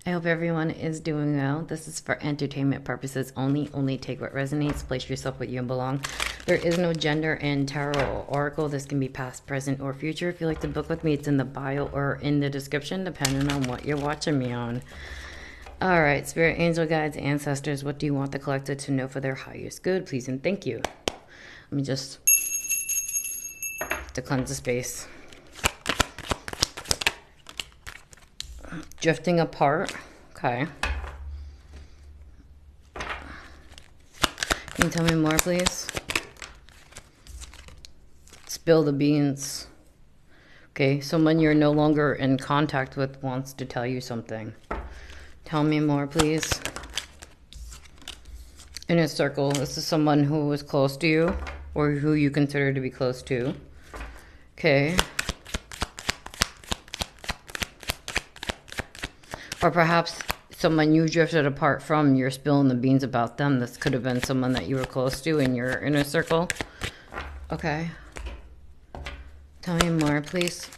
I hope everyone is doing well. This is for entertainment purposes only. Only take what resonates. Place yourself where you belong. There is no gender in tarot or oracle. This can be past, present, or future. If you like to book with me, it's in the bio or in the description, depending on what you're watching me on. All right, spirit, angel guides, ancestors, what do you want the collector to know for their highest good? Please and thank you. Let me just to cleanse the space. Drifting apart. Okay. Can you tell me more, please? Spill the beans. Okay, someone you're no longer in contact with wants to tell you something. Tell me more, please. Inner circle. This is someone who was close to you or who you consider to be close to. Okay. Or perhaps someone you drifted apart from, you're spilling the beans about them. This could have been someone that you were close to in your inner circle. Okay. Tell me more, please.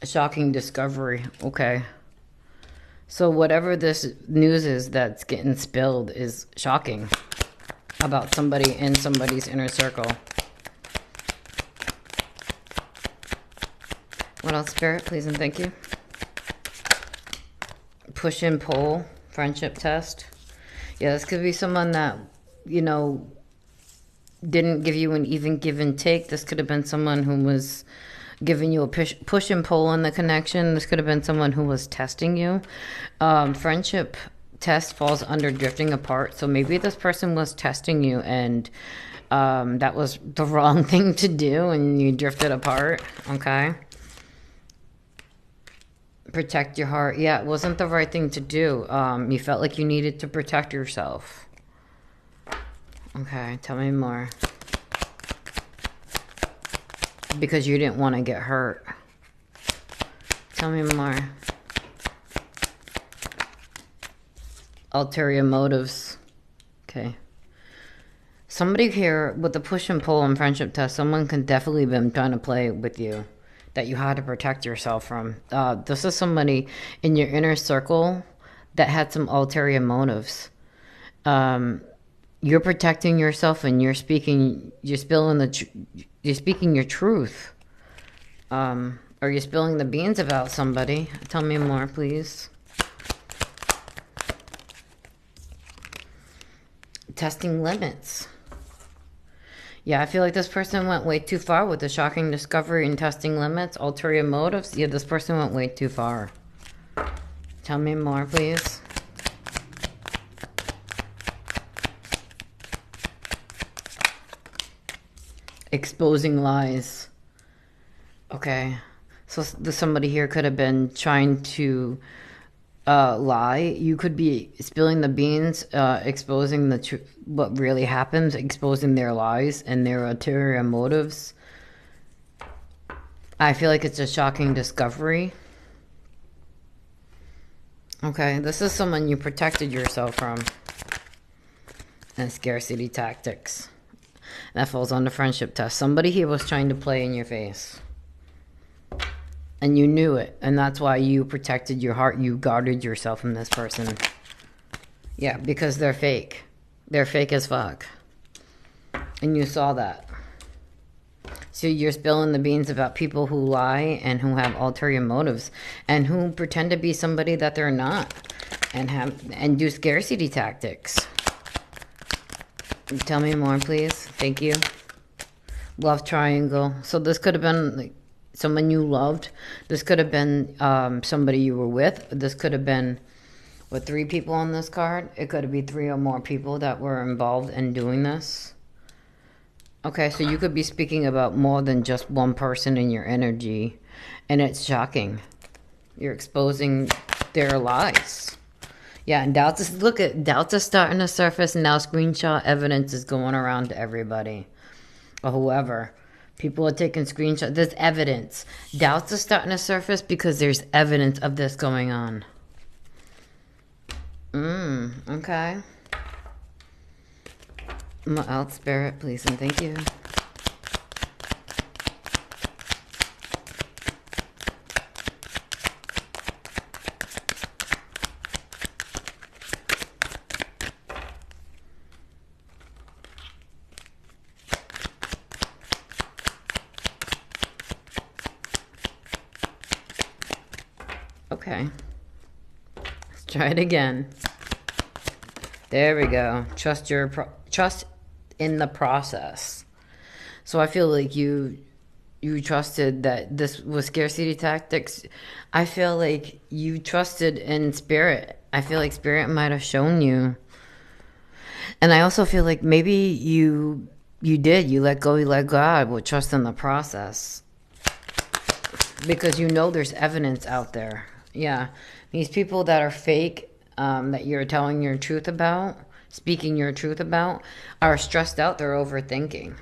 A shocking discovery. Okay. So whatever this news is that's getting spilled is shocking about somebody in somebody's inner circle. What else, Spirit? Please and thank you. Push and pull, friendship test. Yeah, this could be someone that, you know, didn't give you an even give and take. This could have been someone who was giving you a push and pull in the connection. This could have been someone who was testing you. Friendship test falls under drifting apart. So maybe this person was testing you and that was the wrong thing to do and you drifted apart. Okay. Protect your heart. Yeah, it wasn't the right thing to do. You felt like you needed to protect yourself. Okay, tell me more. Because you didn't want to get hurt. Tell me more. Ulterior motives. Okay. Somebody here with the push and pull and friendship test, someone can definitely have been trying to play with you that you had to protect yourself from. This is somebody in your inner circle that had some ulterior motives. You're protecting yourself and you're speaking your truth. Or you're spilling the beans about somebody. Tell me more, please. Testing limits. Yeah, I feel like this person went way too far with the shocking discovery and testing limits, ulterior motives. Yeah, this person went way too far. Tell me more, please. Exposing lies. Okay. So somebody here could have been trying to lie. You could be spilling the beans, exposing what really happens, exposing their lies and their ulterior motives. I feel like it's a shocking discovery. Okay, this is someone you protected yourself from. And scarcity tactics. That falls on the friendship test. Somebody here was trying to play in your face. And you knew it. And that's why you protected your heart. You guarded yourself from this person. Yeah, because they're fake. They're fake as fuck. And you saw that. So you're spilling the beans about people who lie and who have ulterior motives. And who pretend to be somebody that they're not. And do scarcity tactics. Tell me more, please. Thank you. Love triangle. So this could have been like someone you loved. This could have been somebody you were with. This could have been with 3 people on this card. It could be 3 or more people that were involved in doing this. Okay, so you could be speaking about more than just one person in your energy. And it's shocking. You're exposing their lies. Yeah, and doubts are starting to surface. And now screenshot evidence is going around to everybody. Or whoever. People are taking screenshots. There's evidence. Doubts are starting to surface because there's evidence of this going on. Okay. What else, Spirit, please and thank you. Okay. Let's try it again. There we go. Trust in the process. So I feel like you trusted that this was scarcity tactics. I feel like you trusted in spirit. I feel like spirit might have shown you. And I also feel like maybe you did. You let go, you let God with trust in the process. Because you know there's evidence out there. Yeah. These people that are fake, that you're telling your truth about, speaking your truth about, are stressed out. They're overthinking.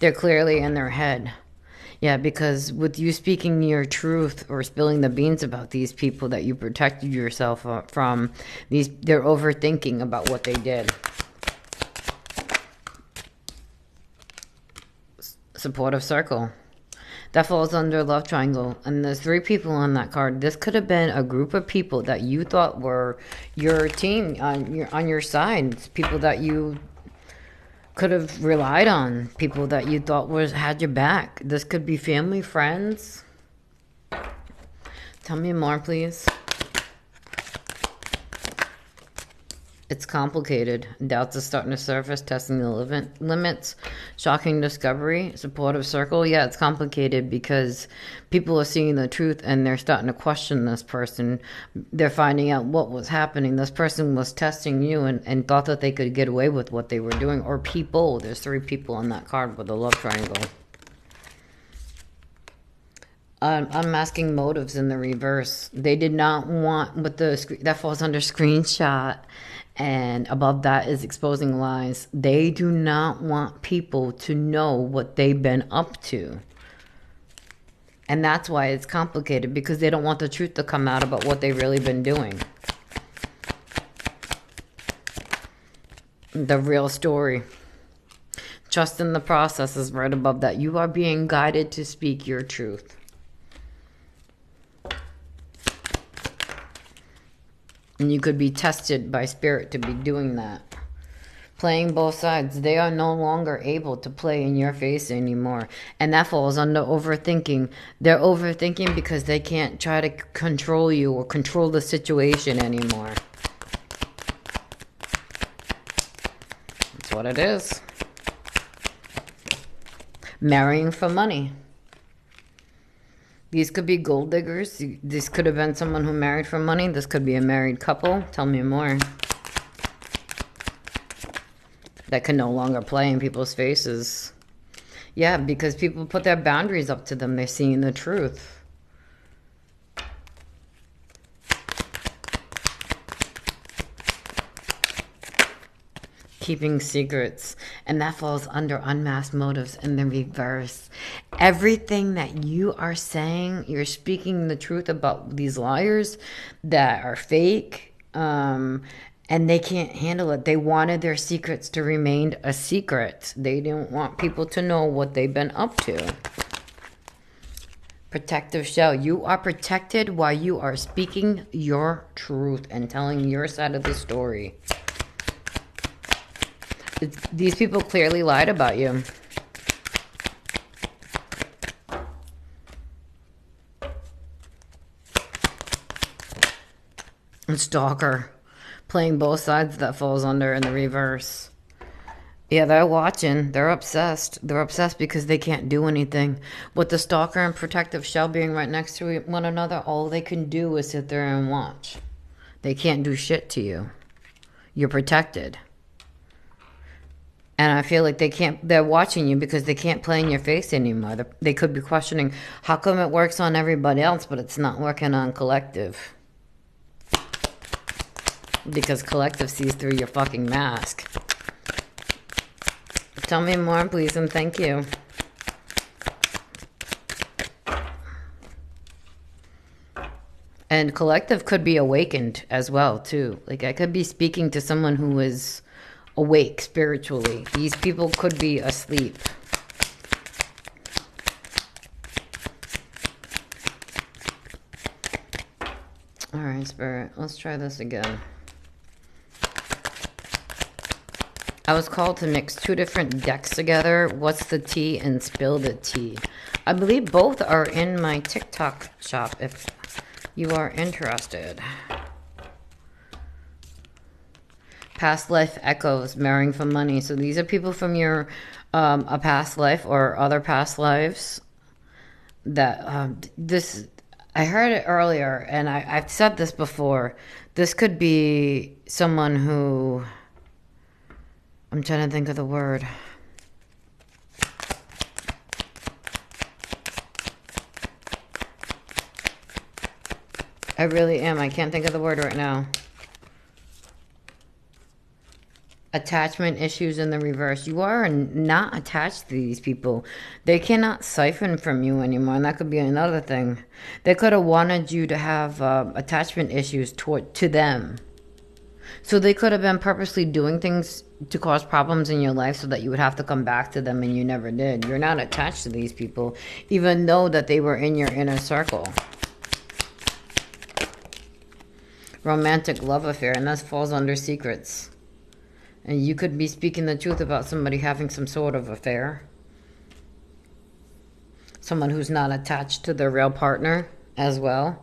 They're clearly in their head. Yeah, because with you speaking your truth or spilling the beans about these people that you protected yourself from, they're overthinking about what they did. Supportive circle. That falls under love triangle. And there's 3 people on that card. This could have been a group of people that you thought were your team, on your side. It's people that you could have relied on, people that you thought had your back. This could be family, friends. Tell me more, please. It's complicated. Doubts are starting to surface, testing the limits, shocking discovery, supportive circle. Yeah, it's complicated because people are seeing the truth and they're starting to question this person. They're finding out what was happening. This person was testing you and thought that they could get away with what they were doing. Or people. There's 3 people on that card with the love triangle. Unmasking motives in the reverse. They did not want, but that falls under screenshot. And above that is exposing lies. They do not want people to know what they've been up to. And that's why it's complicated, because they don't want the truth to come out about what they've really been doing. The real story. Trust in the process is right above that. You are being guided to speak your truth. And you could be tested by spirit to be doing that. Playing both sides. They are no longer able to play in your face anymore. And that falls under overthinking. They're overthinking because they can't try to control you or control the situation anymore. That's what it is. Marrying for money. These could be gold diggers. This could have been someone who married for money. This could be a married couple. Tell me more. That can no longer play in people's faces. Yeah, because people put their boundaries up to them. They're seeing the truth. Keeping secrets, and that falls under unmasked motives in the reverse. Everything that you are saying, you're speaking the truth about these liars that are fake, and they can't handle it. They wanted their secrets to remain a secret. They didn't want people to know what they've been up to. Protective shell. You are protected while you are speaking your truth and telling your side of the story. These people clearly lied about you. And stalker. Playing both sides, that falls under in the reverse. Yeah, they're watching. They're obsessed. They're obsessed because they can't do anything. With the stalker and protective shell being right next to one another, all they can do is sit there and watch. They can't do shit to you. You're protected. And I feel like they're watching you because they can't play in your face anymore. They could be questioning, how come it works on everybody else, but it's not working on collective? Because collective sees through your fucking mask. Tell me more, please, and thank you. And collective could be awakened as well, too. Like, I could be speaking to someone who is awake spiritually. These people could be asleep. All right, Spirit, let's try this again. I was called to mix 2 different decks together. What's the tea and spill the tea? I believe both are in my TikTok shop. If You are interested. Past life echoes, marrying for money. So these are people from your a past life or other past lives that this, I heard it earlier, and I've said this before. This could be someone who, I'm trying to think of the word. I really am. I can't think of the word right now. Attachment issues in the reverse. You are not attached to these people. They cannot siphon from you anymore, and that could be another thing. They could have wanted you to have attachment issues to them. So they could have been purposely doing things to cause problems in your life so that you would have to come back to them, and you never did. You're not attached to these people, even though that they were in your inner circle. Romantic love affair, and that falls under secrets. And you could be speaking the truth about somebody having some sort of affair. Someone who's not attached to their real partner as well.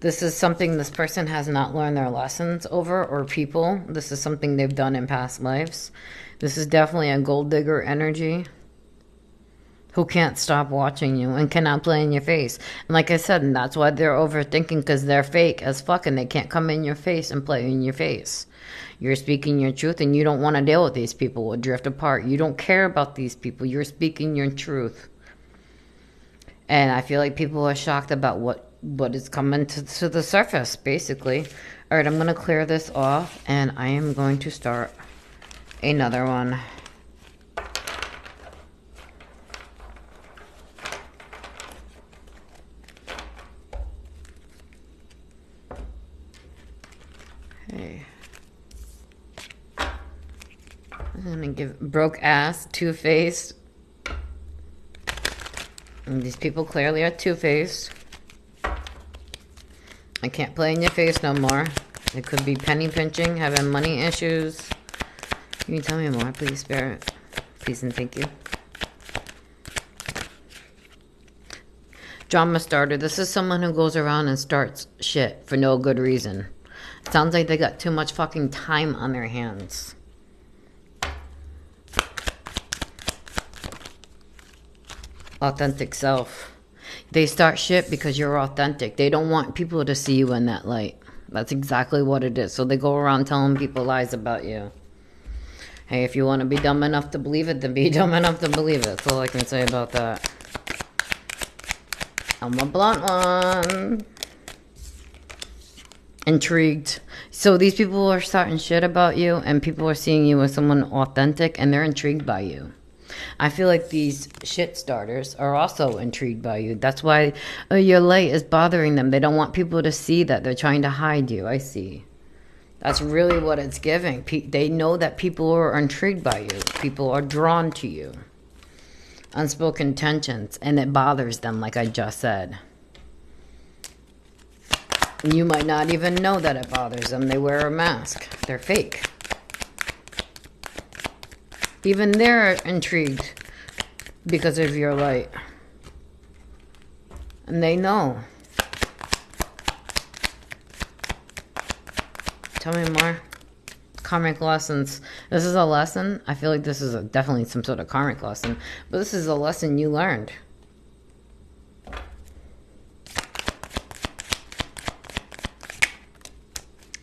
This is something this person has not learned their lessons over, or people. This is something they've done in past lives. This is definitely a gold digger energy who can't stop watching you and cannot play in your face. And like I said, and that's why they're overthinking, because they're fake as fuck and they can't come in your face and play in your face. You're speaking your truth and you don't want to deal with these people. We'll drift apart. You don't care about these people. You're speaking your truth. And I feel like people are shocked about what is coming to the surface, basically. All right, I'm going to clear this off and I am going to start another one. Okay. I'm going to give broke ass, two-faced. And these people clearly are two-faced. I can't play in your face no more. It could be penny pinching, having money issues. Can you tell me more, please, Spirit? Please and thank you. Drama starter. This is someone who goes around and starts shit for no good reason. It sounds like they got too much fucking time on their hands. Authentic self. They start shit because you're authentic. They don't want people to see you in that light. That's exactly what it is. So they go around telling people lies about you. Hey, if you want to be dumb enough to believe it, then be dumb enough to believe it. That's all I can say about that. I'm a blunt one. Intrigued. So these people are starting shit about you, and people are seeing you as someone authentic, and they're intrigued by you. I feel like these shit starters are also intrigued by you. That's why your light is bothering them. They don't want people to see that. They're trying to hide you. I see. That's really what it's giving. They know that people are intrigued by you. People are drawn to you. Unspoken tensions, and it bothers them, like I just said. You might not even know that it bothers them. They wear a mask. They're fake. Even they're intrigued because of your light. And they know. Tell me more. Karmic lessons. This is a lesson. I feel like this is definitely some sort of karmic lesson. But this is a lesson you learned.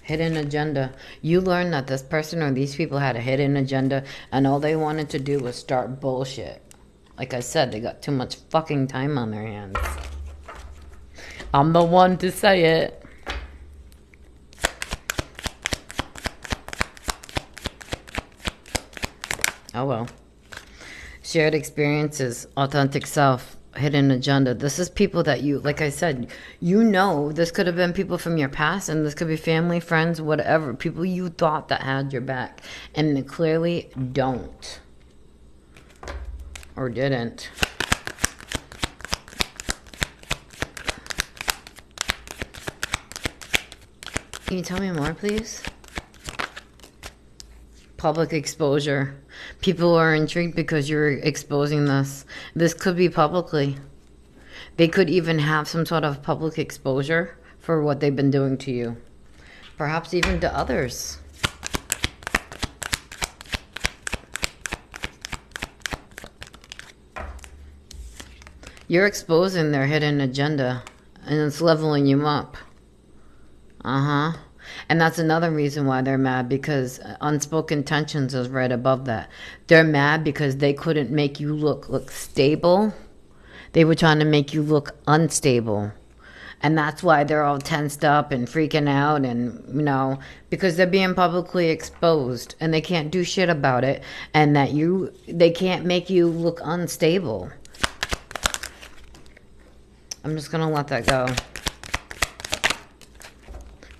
Hidden agenda. You learned that this person or these people had a hidden agenda, and all they wanted to do was start bullshit. Like I said, they got too much fucking time on their hands. I'm the one to say it. Oh well. Shared experiences, authentic self, hidden agenda. This is people that you, like I said, you know, this could have been people from your past, and this could be family, friends, whatever. People you thought that had your back, and they clearly don't. Or didn't. Can you tell me more, please? Public exposure. People are intrigued because you're exposing this. This could be publicly. They could even have some sort of public exposure for what they've been doing to you. Perhaps even to others. You're exposing their hidden agenda, and it's leveling you up. Uh-huh. And that's another reason why they're mad, because unspoken tensions is right above that. They're mad because they couldn't make you look stable. They were trying to make you look unstable. And that's why they're all tensed up and freaking out, and, you know, because they're being publicly exposed and they can't do shit about it, and that they can't make you look unstable. I'm just gonna let that go.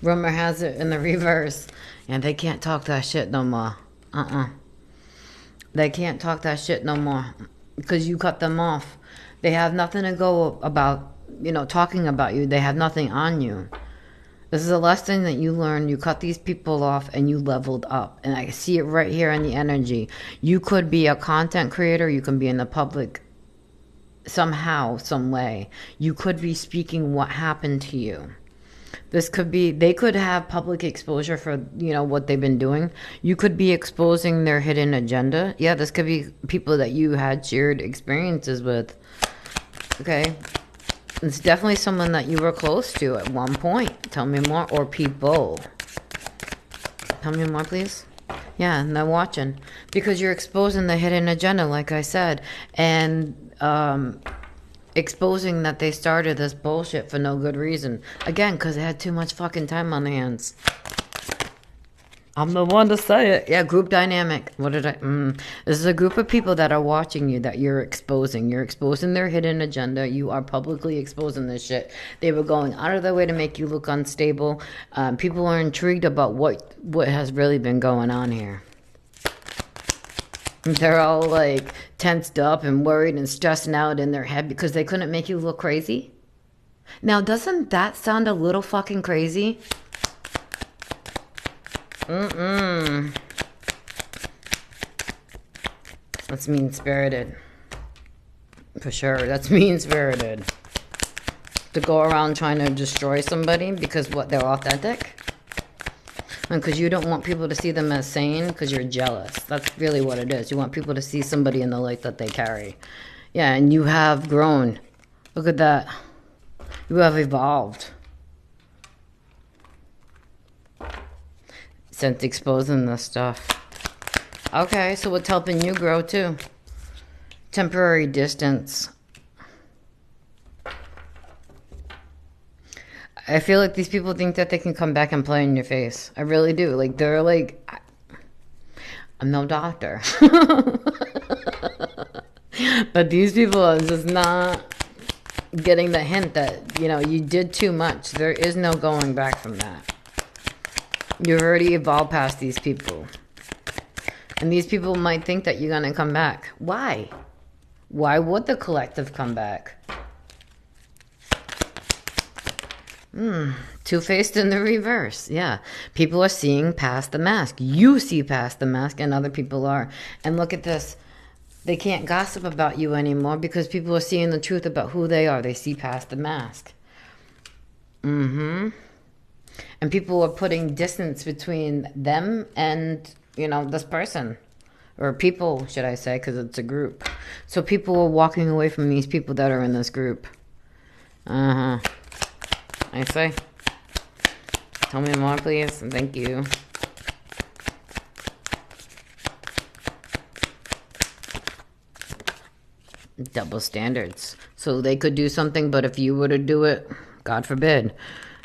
Rumor has it in the reverse. And they can't talk that shit no more. They can't talk that shit no more. Because you cut them off. They have nothing to go about, you know, talking about you. They have nothing on you. This is a lesson that you learned. You cut these people off and you leveled up. And I see it right here in the energy. You could be a content creator. You can be in the public somehow, some way. You could be speaking what happened to you. This could be, they could have public exposure for, you know, what they've been doing. You could be exposing their hidden agenda. Yeah, this could be people that you had shared experiences with. Okay. It's definitely someone that you were close to at one point. Tell me more. Or people. Tell me more, please. Yeah, and they're watching. Because you're exposing the hidden agenda, like I said. And, exposing that they started this bullshit for no good reason. Again, because they had too much fucking time on their hands. I'm the one to say it. Yeah, group dynamic. What did I... This is a group of people that are watching you that you're exposing. You're exposing their hidden agenda. You are publicly exposing this shit. They were going out of their way to make you look unstable. People are intrigued about what has really been going on here. They're all like tensed up and worried and stressing out in their head because they couldn't make you look crazy. Now, doesn't that sound a little fucking crazy? That's mean-spirited. For sure, that's mean-spirited. To go around trying to destroy somebody because what, they're authentic? And because you don't want people to see them as sane because you're jealous. That's really what it is. You want people to see somebody in the light that they carry. Yeah, and you have grown. Look at that. You have evolved. Since exposing this stuff. Okay, so what's helping you grow too? Temporary distance. I feel like these people think that they can come back and play in your face. I really do. Like, they're like, I'm no doctor. But these people are just not getting the hint that, you know, you did too much. There is no going back from that. You've already evolved past these people. And these people might think that you're going to come back. Why? Why would the collective come back? Two-faced in the reverse. Yeah. People are seeing past the mask. You see past the mask and other people are. And look at this. They can't gossip about you anymore because people are seeing the truth about who they are. They see past the mask. And people are putting distance between them and, you know, this person. Or people, should I say, because it's a group. So people are walking away from these people that are in this group. I say. Tell me more, please. Thank you. Double standards. So they could do something, but if you were to do it, God forbid.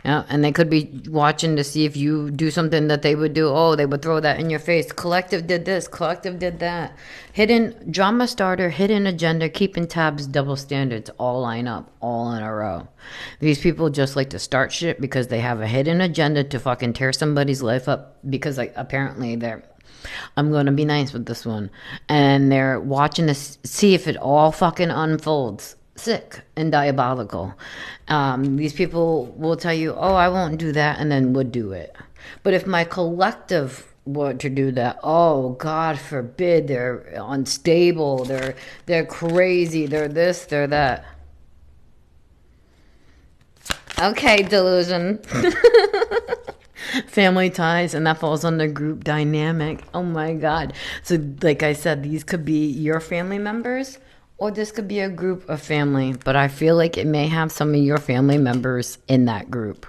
Yeah, and they could be watching to see if you do something that they would do. Oh, they would throw that in your face. Collective did this. Collective did that. Hidden drama starter, hidden agenda, keeping tabs, double standards all line up, all in a row. These people just like to start shit because they have a hidden agenda to fucking tear somebody's life up because, like, apparently they're... I'm going to be nice with this one. And they're watching to see if it all fucking unfolds. Sick and diabolical. These people will tell you, oh, I won't do that, and then would do it. But if my collective were to do that, oh, God forbid, they're unstable, they're crazy, they're this, they're that. Okay, delusion. Family ties, and that falls under group dynamic. Oh my God. So, like I said, these could be your family members, or this could be a group of family, but I feel like it may have some of your family members in that group.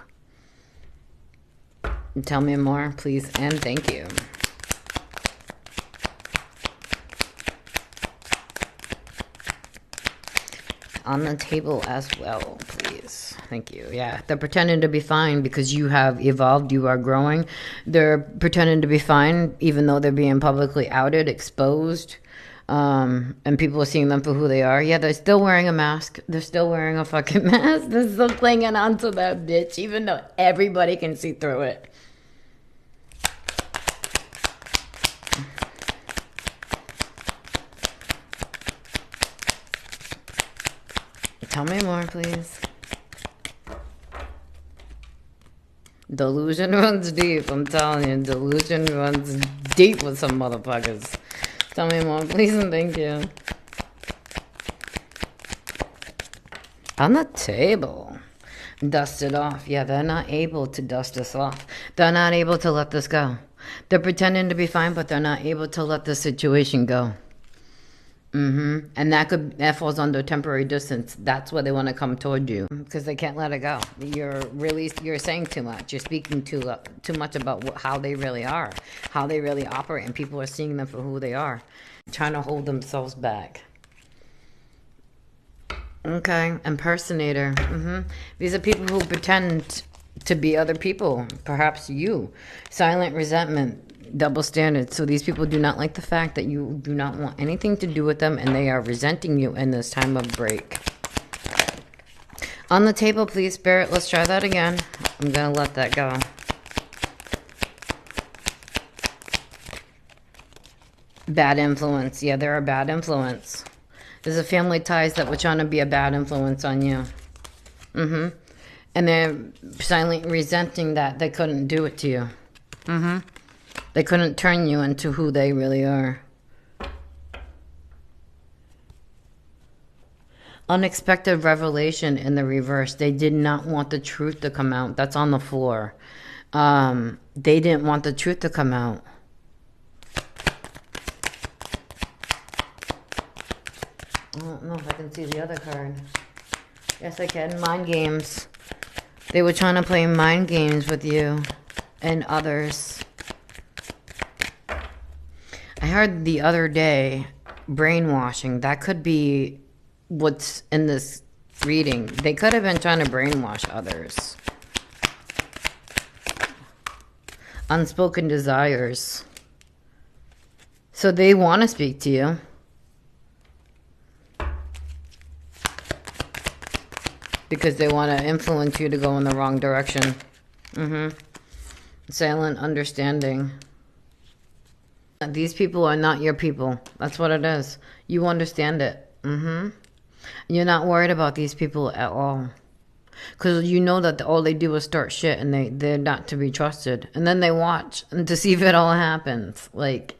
Tell me more, please, and thank you. On the table as well, please. Thank you. Yeah, they're pretending to be fine because you have evolved, you are growing. They're pretending to be fine even though they're being publicly outed, exposed, and people are seeing them for who they are. Yeah, they're still wearing a mask. They're still wearing a fucking mask. They're still clinging onto that bitch even though everybody can see through it. Tell me more, please. Delusion runs deep. I'm telling you, delusion runs deep with some motherfuckers. Tell me more, please, and thank you. On the table. Dust it off. Yeah, they're not able to dust this off. They're not able to let this go. They're pretending to be fine, but they're not able to let the situation go. And that falls under temporary distance. That's why they want to come toward you because they can't let it go. You're saying too much. You're speaking too much about how they really are, how they really operate, and people are seeing them for who they are, trying to hold themselves back. Okay, impersonator. These are people who pretend to be other people, perhaps you. Silent resentment. Double standards. So these people do not like the fact that you do not want anything to do with them, and they are resenting you in this time of break. On the table, please, Spirit. Let's try that again. I'm gonna let that go. Bad influence. Yeah, they're a bad influence. There's a family ties that were trying to be a bad influence on you. And they're silently resenting that they couldn't do it to you. They couldn't turn you into who they really are. Unexpected revelation in the reverse. They did not want the truth to come out. That's on the floor. They didn't want the truth to come out. I don't know if I can see the other card. Yes, I can. Mind games. They were trying to play mind games with you and others. I heard the other day, brainwashing. That could be what's in this reading. They could have been trying to brainwash others. Unspoken desires. So they want to speak to you. Because they want to influence you to go in the wrong direction. Silent understanding. These people are not your people. That's what it is. You understand it. You're not worried about these people at all. Because you know that all they do is start shit and they're not to be trusted. And then they watch and to see if it all happens. Like,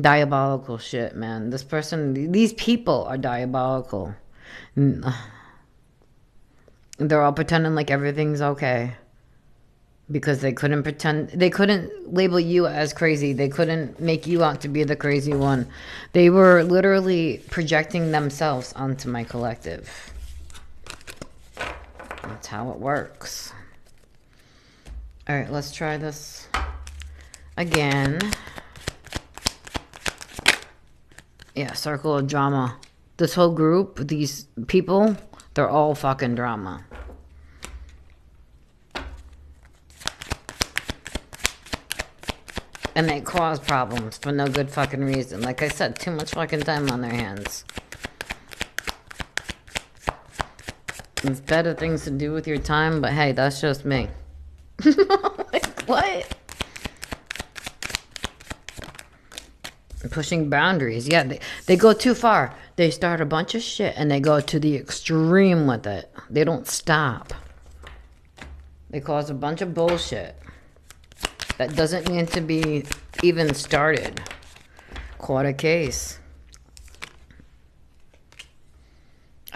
diabolical shit, man. These people are diabolical. They're all pretending like everything's okay. Because they couldn't label you as crazy. They couldn't make you out to be the crazy one. They were literally projecting themselves onto my collective. That's how it works. All right, let's try this again. Yeah, circle of drama. This whole group, these people, they're all fucking drama. And they cause problems for no good fucking reason. Like I said, too much fucking time on their hands. There's better things to do with your time, but hey, that's just me. Like, what? Pushing boundaries. Yeah, they go too far. They start a bunch of shit and they go to the extreme with it. They don't stop. They cause a bunch of bullshit that doesn't need to be even started. Caught a case.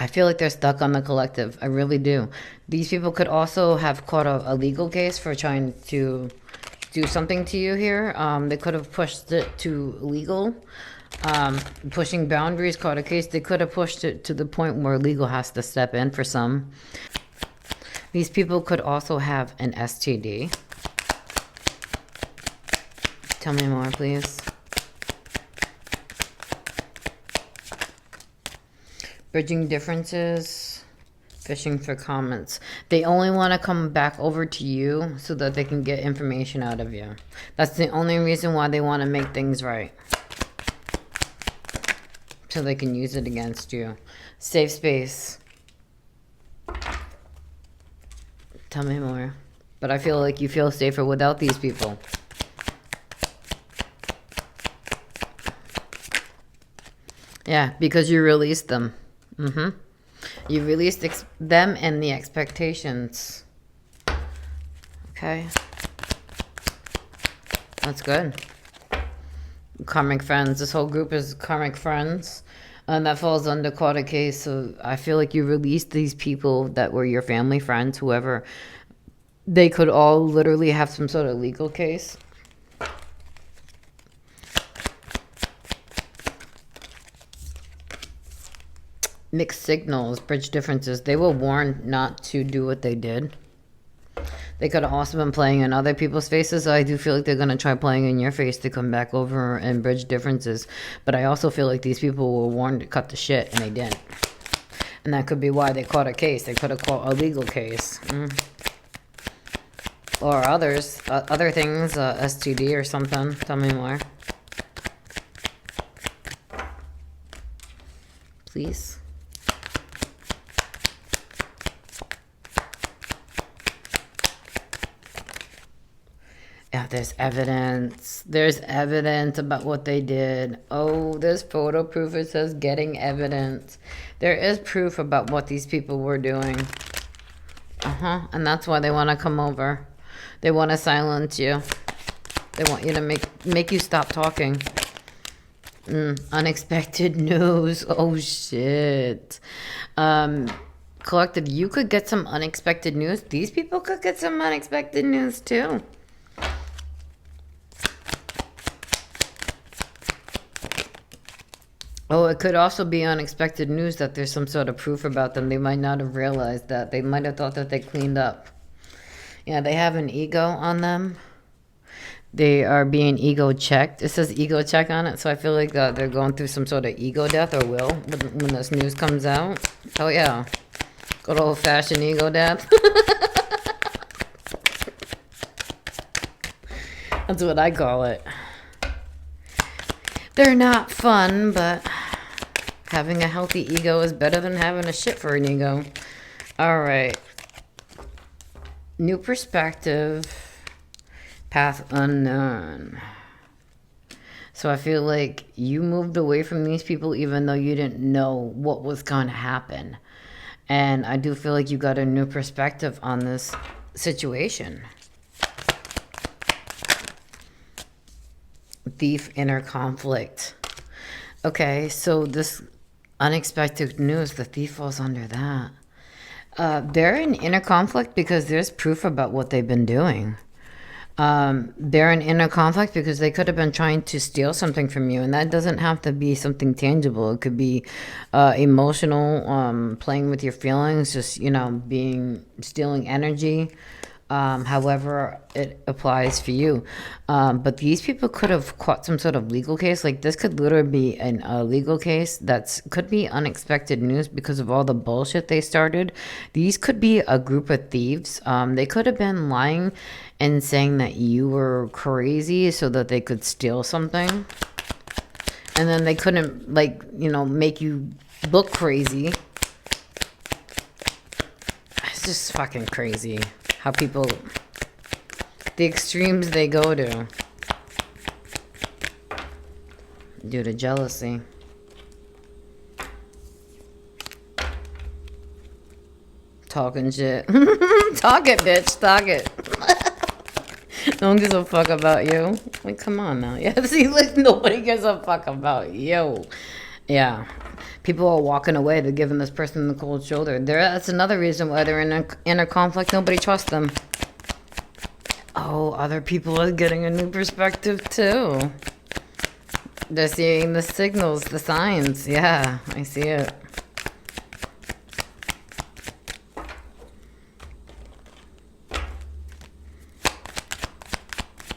I feel like they're stuck on the collective. I really do. These people could also have caught a legal case for trying to do something to you here. They could have pushed it to legal, pushing boundaries, caught a case. They could have pushed it to the point where legal has to step in for some. These people could also have an STD. Tell me more, please. Bridging differences, fishing for comments. They only want to come back over to you so that they can get information out of you. That's the only reason why they want to make things right. So they can use it against you. Safe space. Tell me more. But I feel like you feel safer without these people. Yeah, because you released them. You released them and the expectations. Okay. That's good. Karmic friends. This whole group is karmic friends. And that falls under caught a case. So I feel like you released these people that were your family, friends, whoever. They could all literally have some sort of legal case. Mixed signals, bridge differences. They were warned not to do what they did. They could have also been playing in other people's faces. So I do feel like they're going to try playing in your face to come back over and bridge differences. But I also feel like these people were warned to cut the shit, and they didn't. And that could be why they caught a case. They could have caught a legal case. Or others. Other things, STD or something. Tell me more. Please. Yeah, there's evidence. There's evidence about what they did. Oh, there's photo proof. It says getting evidence. There is proof about what these people were doing. And that's why they want to come over. They want to silence you. They want you to make you stop talking. Unexpected news. Oh, shit. Collective, you could get some unexpected news. These people could get some unexpected news, too. Oh, it could also be unexpected news that there's some sort of proof about them. They might not have realized that. They might have thought that they cleaned up. Yeah, they have an ego on them. They are being ego checked. It says ego check on it, so I feel like they're going through some sort of ego death or will when this news comes out. Oh, yeah. Good old-fashioned ego death. That's what I call it. They're not fun, but having a healthy ego is better than having a shit for an ego. All right. New perspective. Path unknown. So I feel like you moved away from these people even though you didn't know what was going to happen. And I do feel like you got a new perspective on this situation. Thief, inner conflict. Okay, so this unexpected news, the thief falls under that. They're in inner conflict because there's proof about what they've been doing. They're in inner conflict because they could have been trying to steal something from you, and that doesn't have to be something tangible. It could be emotional, playing with your feelings, just stealing energy. However it applies for you. But these people could have caught some sort of legal case. Like this could literally be a legal case could be unexpected news because of all the bullshit they started. These could be a group of thieves. They could have been lying and saying that you were crazy so that they could steal something. And then they couldn't make you look crazy. It's just fucking crazy. How people, the extremes they go to due to jealousy. Talking shit. Talk it, bitch. Talk it. No one gives a fuck about you. Like, come on now. Yeah, see, like, nobody gives a fuck about you. Yeah. People are walking away. They're giving this person the cold shoulder. That's another reason why they're in a conflict. Nobody trusts them. Oh, other people are getting a new perspective too. They're seeing the signals, the signs. Yeah, I see it.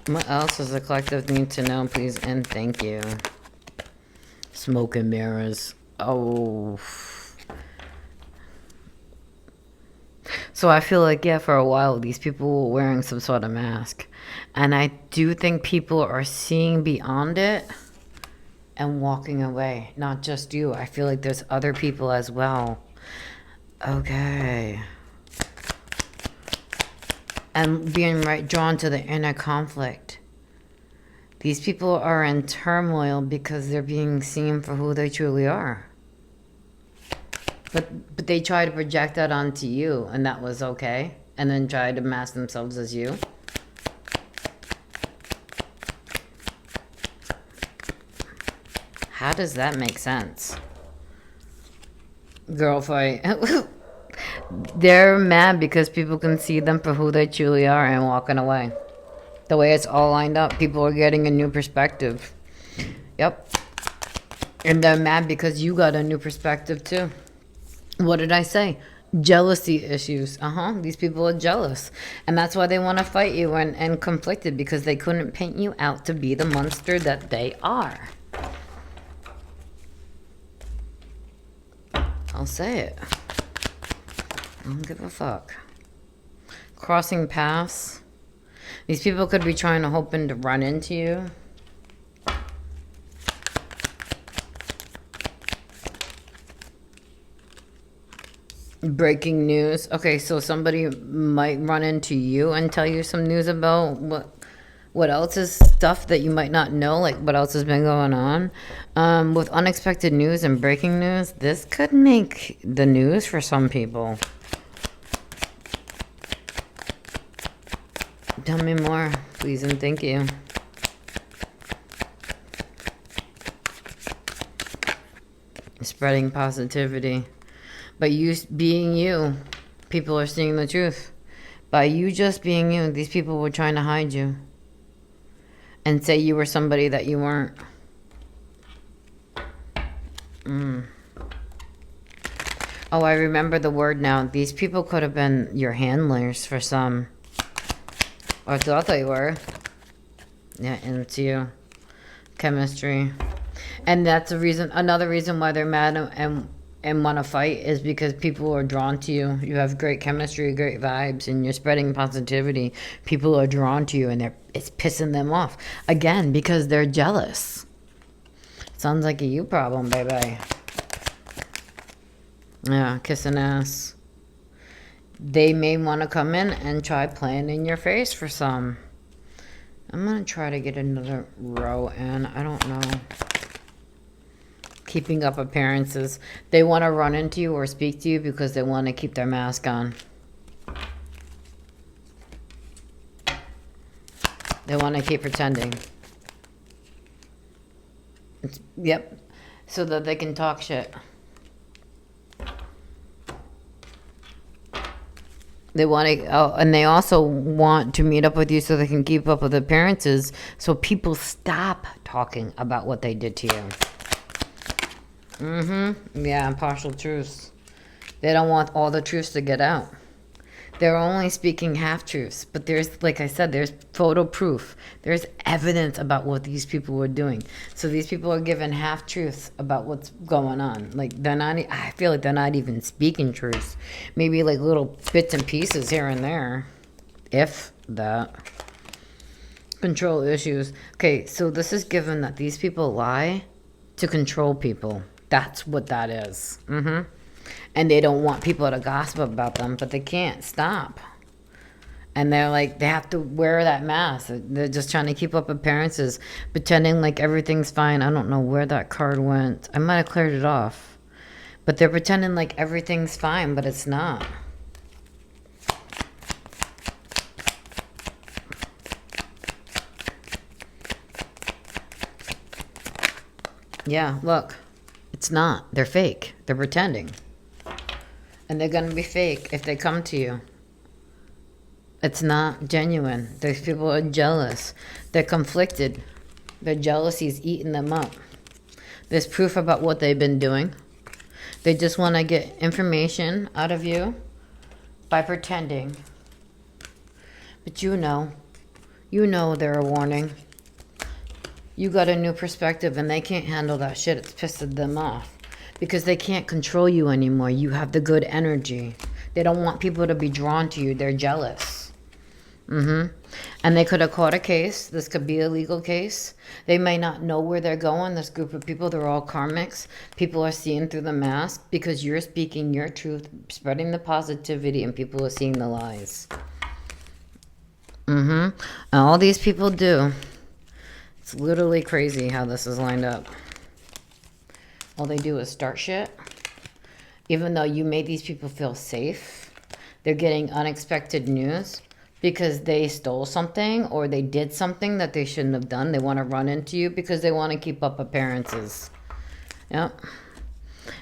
What else does the collective need to know, please? And thank you. Smoke and mirrors. Oh. So I feel like, yeah, for a while, these people were wearing some sort of mask. And I do think people are seeing beyond it and walking away. Not just you. I feel like there's other people as well. Okay. And being drawn to the inner conflict. These people are in turmoil because they're being seen for who they truly are. But they try to project that onto you, and that was okay. And then try to mask themselves as you. How does that make sense? Girl fight. They're mad because people can see them for who they truly are and walking away. The way it's all lined up, people are getting a new perspective. Yep. And they're mad because you got a new perspective too. What did I say? Jealousy issues. These people are jealous. And that's why they want to fight you and conflicted, because they couldn't paint you out to be the monster that they are. I'll say it. I don't give a fuck. Crossing paths. These people could be trying to hoping to run into you. Breaking news. Okay, so somebody might run into you and tell you some news about what else is stuff that you might not know, like what else has been going on. With unexpected news and breaking news, this could make the news for some people. Tell me more, please, and thank you. Spreading positivity. By you being you, people are seeing the truth. By you just being you, these people were trying to hide you. And say you were somebody that you weren't. Oh, I remember the word now. These people could have been your handlers for some. Or thought they were. Yeah, and it's you. Chemistry. And that's a reason, another reason why they're mad and want to fight is because people are drawn to you. You have great chemistry, great vibes, and you're spreading positivity. People are drawn to you, and it's pissing them off. Again, because they're jealous. Sounds like a you problem, baby. Yeah, kissing ass. They may want to come in and try playing in your face for some. I'm going to try to get another row in. I don't know. Keeping up appearances. They want to run into you or speak to you because they want to keep their mask on. They want to keep pretending. Yep. So that they can talk shit. They want to, and they also want to meet up with you so they can keep up with appearances, so people stop talking about what they did to you. Yeah, partial truths. They don't want all the truths to get out. They're only speaking half-truths, but there's, like I said, there's photo proof. There's evidence about what these people were doing. So these people are given half-truths about what's going on. Like, they're not, I feel like they're not even speaking truths. Maybe like little bits and pieces here and there, if that. Control issues. Okay, so this is given that these people lie to control people. That's what that is. And they don't want people to gossip about them, but they can't stop. And they're like, they have to wear that mask. They're just trying to keep up appearances, pretending like everything's fine. I don't know where that card went. I might have cleared it off. But they're pretending like everything's fine, but it's not. Yeah, look. It's not. They're fake. They're pretending. And they're going to be fake if they come to you. It's not genuine. Those people are jealous. They're conflicted. Their jealousy is eating them up. There's proof about what they've been doing. They just want to get information out of you by pretending. But you know they're a warning. You got a new perspective and they can't handle that shit. It's pissed them off because they can't control you anymore. You have the good energy. They don't want people to be drawn to you. They're jealous. And they could have caught a case. This could be a legal case. They may not know where they're going. This group of people, they're all karmics. People are seeing through the mask because you're speaking your truth, spreading the positivity, and people are seeing the lies. And all these people do. It's literally crazy how this is lined up. All they do is start shit. Even though you made these people feel safe, they're getting unexpected news. Because they stole something or they did something that they shouldn't have done. They want to run into you because they want to keep up appearances. Yep.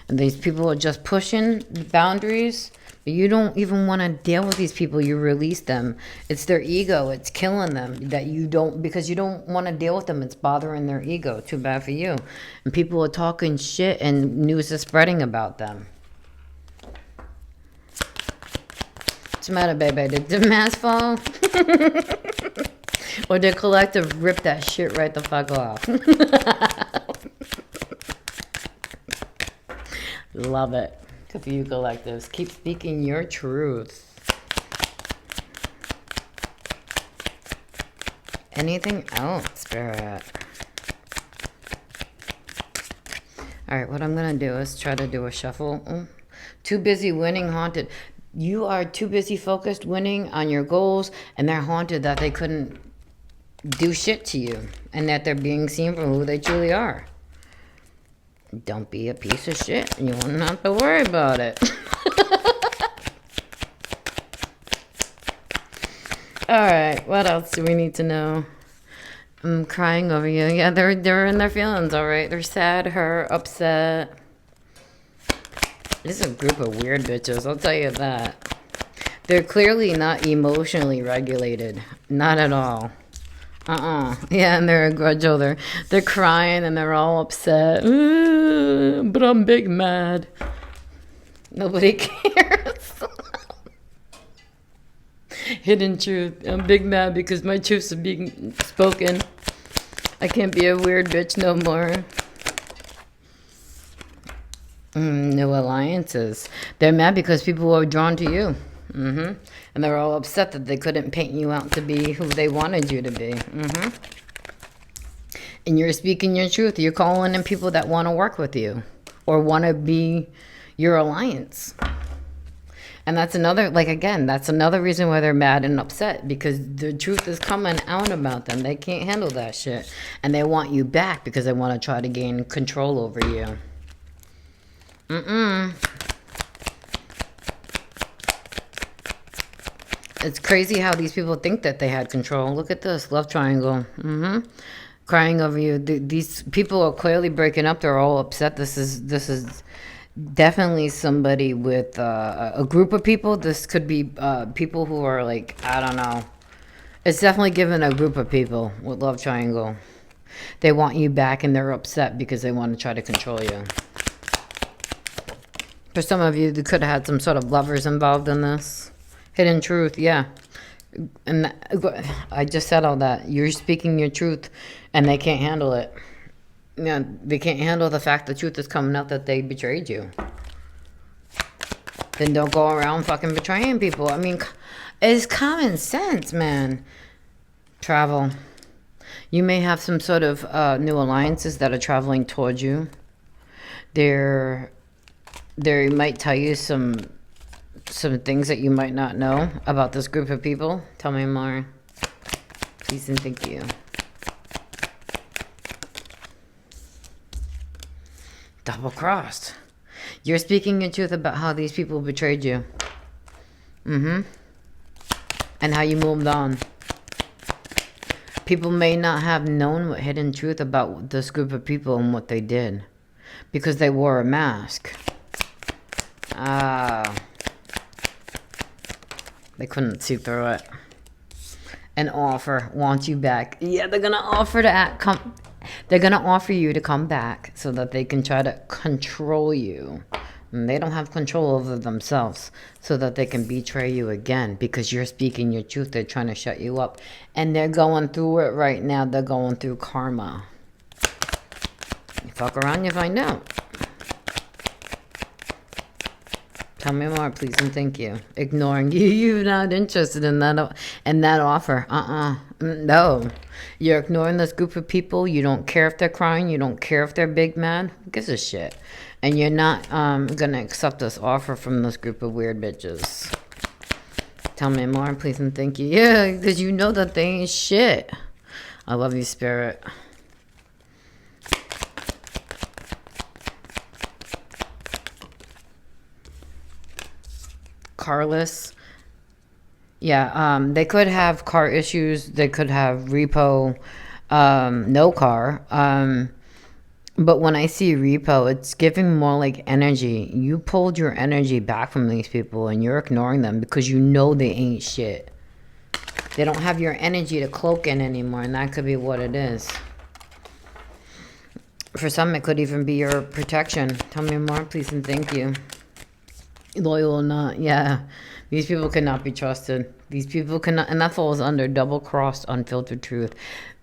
And these people are just pushing the boundaries. But you don't even want to deal with these people. You release them. It's their ego. It's killing them. That you don't, because you don't want to deal with them. It's bothering their ego. Too bad for you. And people are talking shit and news is spreading about them. What's the matter, baby? Did the mask fall? Or did collective rip that shit right the fuck off? Love it. Good for you, collectives. Keep speaking your truth. Anything else, Spirit? Alright, what I'm going to do is try to do a shuffle. Too busy winning, haunted. You are too busy focused winning on your goals, and they're haunted that they couldn't do shit to you, and that they're being seen for who they truly are. Don't be a piece of shit, and you won't have to worry about it. Alright, what else do we need to know? I'm crying over you. Yeah, they're in their feelings, alright? They're sad, hurt, upset. This is a group of weird bitches, I'll tell you that. They're clearly not emotionally regulated. Not at all. Yeah, and they're a grudge holder. They're crying and they're all upset. But I'm big mad. Nobody cares. Hidden truth. I'm big mad because my truths are being spoken. I can't be a weird bitch no more. New alliances. They're mad because people are drawn to you. And they're all upset that they couldn't paint you out to be who they wanted you to be. And you're speaking your truth. You're calling in people that want to work with you or want to be your alliance. And that's another, like, again, that's another reason why they're mad and upset, because the truth is coming out about them. They can't handle that shit. And they want you back because they want to try to gain control over you. It's crazy how these people think that they had control. Look at this love triangle. Crying over you. These people are clearly breaking up. They're all upset. This is definitely somebody with a group of people. This could be people who are like, I don't know. It's definitely given a group of people with love triangle. They want you back and they're upset because they want to try to control you. For some of you, they could have had some sort of lovers involved in this. Hidden truth, yeah. And I just said all that. You're speaking your truth, and they can't handle it. Yeah, they can't handle the fact the truth is coming out that they betrayed you. Then don't go around fucking betraying people. I mean, it's common sense, man. Travel. You may have some sort of new alliances that are traveling towards you. They might tell you some things that you might not know about this group of people. Tell me more. Please and thank you. Double-crossed. You're speaking your truth about how these people betrayed you. And how you moved on. People may not have known what hidden truth about this group of people and what they did. because they wore a mask. Ah. They couldn't see through it. An offer wants you back. Yeah, they're gonna offer to come. They're gonna offer you to come back so that they can try to control you. And they don't have control over themselves, so that they can betray you again because you're speaking your truth. They're trying to shut you up, and they're going through it right now. They're going through karma. You fuck around, you find out. Tell me more, please, and thank you. Ignoring you. You're not interested in that offer. No. You're ignoring this group of people. You don't care if they're crying. You don't care if they're big mad. Who gives a shit? And you're not going to accept this offer from this group of weird bitches. Tell me more, please, and thank you. Yeah, because you know that they ain't shit. I love you, Spirit. Carless. Yeah, they could have car issues. They could have repo, no car. But when I see repo, it's giving more like energy. You pulled your energy back from these people and you're ignoring them because you know they ain't shit. They don't have your energy to cloak in anymore, and that could be what it is. For some, it could even be your protection. Tell me more, please, and thank you. Loyal or not, yeah. These people cannot be trusted. These people cannot, and that falls under double-crossed, unfiltered truth.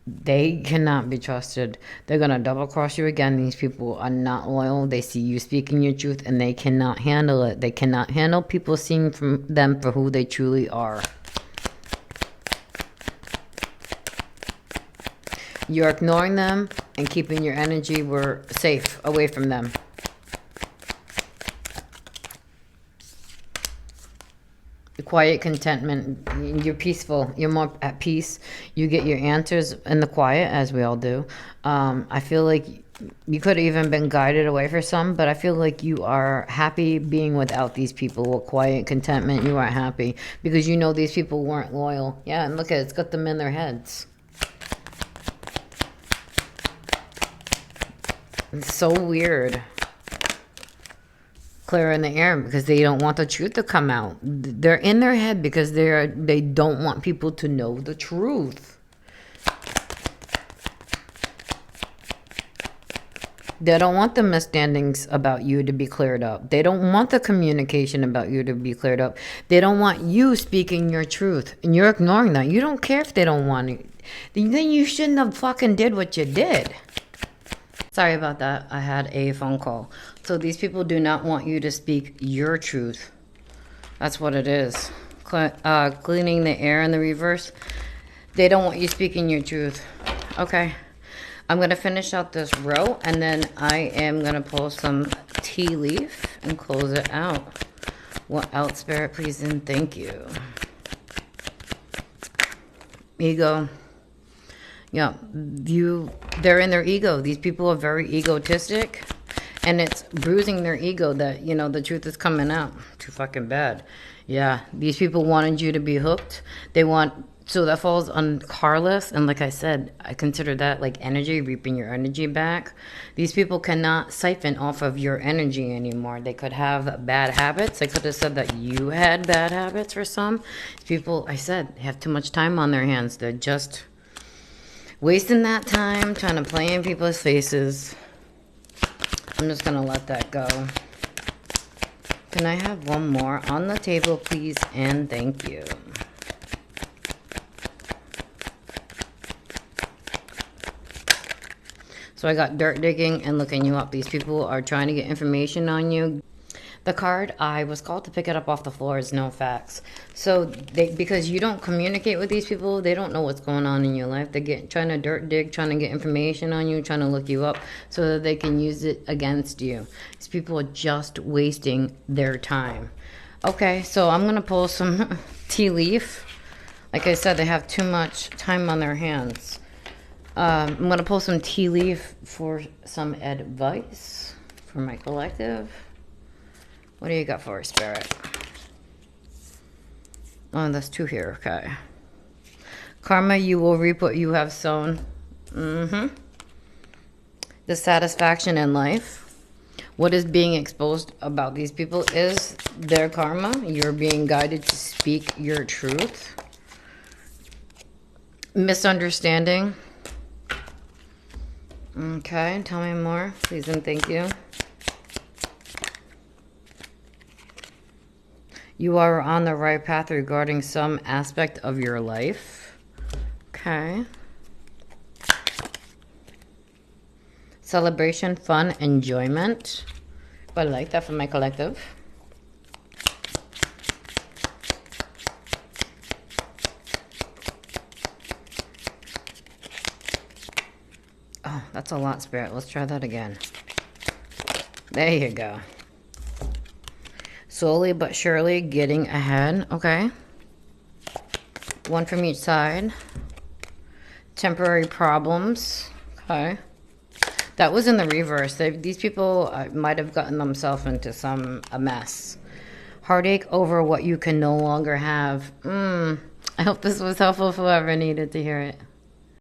They cannot be trusted. They're going to double-cross you again. These people are not loyal. They see you speaking your truth, and they cannot handle it. They cannot handle people seeing from them for who they truly are. You're ignoring them and keeping your energy safe away from them. Quiet contentment. You're peaceful. You're more at peace. You get your answers in the quiet, as we all do. I feel like you could have even been guided away for some, but I feel like you are happy being without these people. With quiet contentment, you aren't happy because you know these people weren't loyal. Yeah, and look at it. It's got them in their heads. It's so weird. Clear in the air because they don't want the truth to come out. They're in their head because they don't want people to know the truth. They don't want the misstandings about you to be cleared up. They don't want the communication about you to be cleared up. They don't want you speaking your truth, and you're ignoring that. You don't care if they don't want it. Then you shouldn't have fucking did what you did. Sorry about that. I had a phone call. So these people do not want you to speak your truth. That's what it is. Cleaning the air in the reverse. They don't want you speaking your truth. Okay. I'm going to finish out this row, and then I am going to pull some tea leaf and close it out. What else, Spirit, please, and thank you. Ego. Yeah, they're in their ego. These people are very egotistic, and it's bruising their ego that, you know, the truth is coming out. Too fucking bad. Yeah, these people wanted you to be hooked. So that falls on Carless, and like I said, I consider that like energy, reaping your energy back. These people cannot siphon off of your energy anymore. They could have bad habits. I could have said that you had bad habits for some. People, I said, have too much time on their hands. They're just wasting that time trying to play in people's faces. I'm just going to let that go. Can I have one more on the table, please? And thank you. So I got dirt digging and looking you up. These people are trying to get information on you. The card, I was called to pick it up off the floor, is no facts. So because you don't communicate with these people, they don't know what's going on in your life. They're trying to dirt dig, trying to get information on you, trying to look you up so that they can use it against you. These people are just wasting their time. Okay, so I'm going to pull some tea leaf. Like I said, they have too much time on their hands. I'm going to pull some tea leaf for some advice for my collective. What do you got for us, Spirit? Oh, that's two here. Okay. Karma, you will reap what you have sown. The satisfaction in life. What is being exposed about these people is their karma. You're being guided to speak your truth. Misunderstanding. Okay, tell me more, please and thank you. You are on the right path regarding some aspect of your life. Okay. Celebration, fun, enjoyment. I like that for my collective. Oh, that's a lot, Spirit. Let's try that again. There you go. Slowly but surely getting ahead. Okay. One from each side. Temporary problems. Okay. That was in the reverse. These people might have gotten themselves into a mess. Heartache over what you can no longer have. I hope this was helpful for whoever needed to hear it.